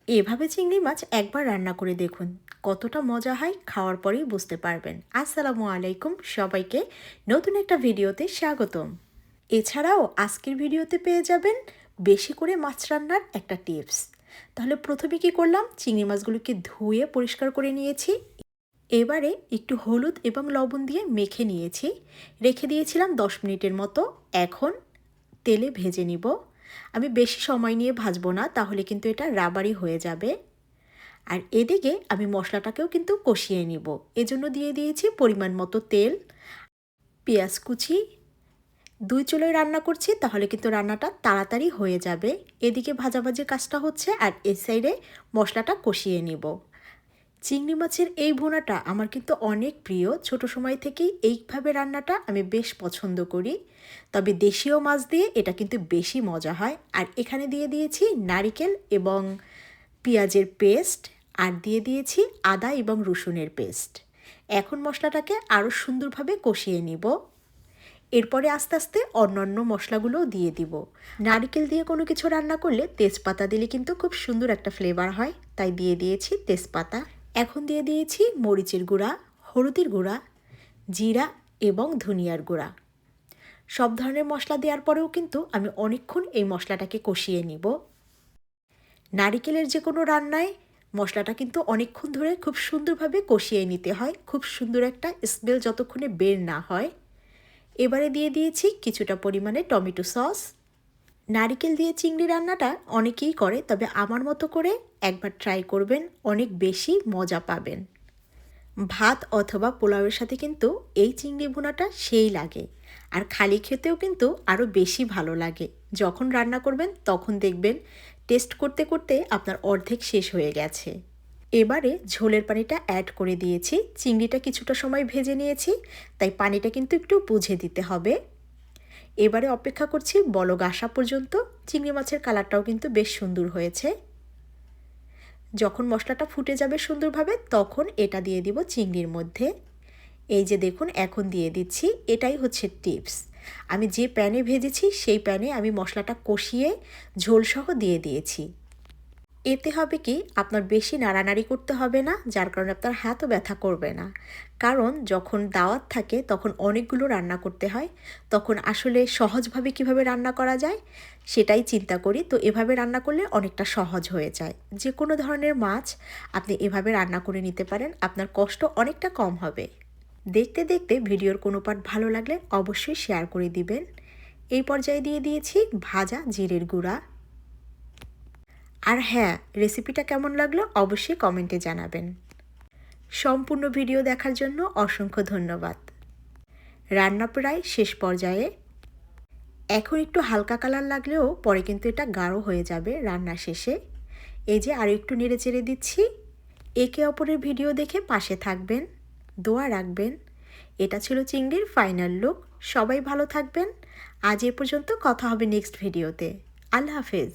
এভাবে চিংড়ি মাছ একবার রান্না করে দেখুন, কতটা মজা হয় খাওয়ার পরেই বুঝতে পারবেন। আসসালামু আলাইকুম, সবাইকে নতুন একটা ভিডিওতে স্বাগতম। এছাড়াও আজকের ভিডিওতে পেয়ে যাবেন বেশি করে মাছ রান্নার একটা টিপস। তাহলে প্রথমে কি করলাম, চিংড়ি মাছগুলোকে ধুয়ে পরিষ্কার করে নিয়েছি। এবারে একটু হলুদ এবং লবণ দিয়ে মেখে নিয়েছি, রেখে দিয়েছিলাম 10 মিনিটের মতো। এখন তেলে ভেজে নিব। আমি বেশি সময় নিয়ে ভাজবো না, তাহলে কিন্তু এটা রাবারি হয়ে যাবে। আর এদিকে আমি মশলাটাকেও কিন্তু কষিয়ে নিব, এজন্য দিয়ে দিয়েছি পরিমাণ মতো তেল, পেঁয়াজ কুচি। দুই চুলোয় রান্না করছি, তাহলে কিন্তু রান্নাটা তাড়াতাড়ি হয়ে যাবে। এদিকে ভাজাভাজির কাজটা হচ্ছে, আর এই সাইডে মশলাটা কষিয়ে নিব। চিংড়ি মাছের এই ভুনাটা আমার কিন্তু অনেক প্রিয়। ছোট সময় থেকেই এইভাবে রান্নাটা আমি বেশ পছন্দ করি। তবে দেশীয় মাছ দিয়ে এটা কিন্তু বেশি মজা হয়। আর এখানে দিয়ে দিয়েছি নারিকেল এবং পেঁয়াজের পেস্ট, আর দিয়ে দিয়েছি আদা এবং রসুনের পেস্ট। এখন মশলাটাকে আরও সুন্দরভাবে কষিয়ে নিব। এরপরে আস্তে আস্তে অন্যান্য মশলাগুলোও দিয়ে দিব। নারকেল দিয়ে কোনো কিছু রান্না করলে তেজপাতা দিলে কিন্তু খুব সুন্দর একটা ফ্লেভার হয়, তাই দিয়ে দিয়েছি তেজপাতা। এখন দিয়ে দিয়েছি মরিচের গুঁড়া, হলুদের গুঁড়া, জিরা এবং ধনিয়ার গুঁড়া। সব ধরনের মশলা দেওয়ার পরেও কিন্তু আমি অনেকক্ষণ এই মশলাটাকে কষিয়ে নিব। নারিকেলের যে কোনো রান্নায় মশলাটা কিন্তু অনেকক্ষণ ধরে খুব সুন্দরভাবে কষিয়ে নিতে হয়, খুব সুন্দর একটা স্মেল যতক্ষণে বের না হয়। এবারে দিয়ে দিয়েছি কিছুটা পরিমাণে টমেটো সস। নারিকেল দিয়ে চিংড়ি রান্নাটা অনেকেই করে, তবে আমার মতো করে একবার ট্রাই করবেন, অনেক বেশি মজা পাবেন। ভাত অথবা পোলাওয়ের সাথে কিন্তু এই চিংড়ি ভুনাটা সেই লাগে। আর খালি খেতেও কিন্তু আরও বেশি ভালো লাগে। যখন রান্না করবেন তখন দেখবেন টেস্ট করতে করতে আপনার অর্ধেক শেষ হয়ে গেছে। এবারে ঝোলের পানিটা অ্যাড করে দিয়েছি। চিংড়িটা কিছুটা সময় ভেজে নিয়েছি, তাই পানিটা কিন্তু একটু বুঝে দিতে হবে। এবারে অপেক্ষা করছি বলক আসা পর্যন্ত। চিংড়ি মাছের কালারটাও কিন্তু বেশ সুন্দর হয়েছে। যখন মশলাটা ফুটে যাবে সুন্দরভাবে, তখন এটা দিয়ে দিব চিংড়ির মধ্যে। এই যে দেখুন, এখন দিয়ে দিচ্ছি। এটাই হচ্ছে টিপস। আমি যে প্যানে ভেজেছি সেই প্যানে আমি মশলাটা কষিয়ে ঝোলসহ দিয়ে দিয়েছি। এতে হবে কি, আপনার বেশি নাড়ানাড়ি করতে হবে না, যার কারণে আপনার হাতও ব্যথা করবে না। কারণ যখন দাওয়াত থাকে তখন অনেকগুলো রান্না করতে হয়, তখন আসলে সহজভাবে কিভাবে রান্না করা যায় সেটাই চিন্তা করি। তো এভাবে রান্না করলে অনেকটা সহজ হয়ে যায়। যে কোনো ধরনের মাছ আপনি এভাবে রান্না করে নিতে পারেন, আপনার কষ্ট অনেকটা কম হবে। দেখতে দেখতে ভিডিওর কোনো পার্ট ভালো লাগলে অবশ্যই শেয়ার করে দিবেন। এই পর্যায়ে দিয়ে দিয়েছি ভাজা জিরের গুঁড়া। আর হ্যাঁ, রেসিপিটা কেমন লাগলো অবশ্যই কমেন্টে জানাবেন। সম্পূর্ণ ভিডিও দেখার জন্য অসংখ্য ধন্যবাদ। রান্না প্রায় শেষ পর্যায়ে। এখন একটু হালকা কালার লাগলেও পরে কিন্তু এটা গাঢ় হয়ে যাবে রান্না শেষে। এই যে আরও একটু নেড়ে চেড়ে দিচ্ছি। একে অপরের ভিডিও দেখে পাশে থাকবেন, দোয়া রাখবেন। এটা ছিল চিংড়ির ফাইনাল লুক। সবাই ভালো থাকবেন। আজ এ পর্যন্ত, কথা হবে নেক্সট ভিডিওতে। আল্লাহ হাফেজ।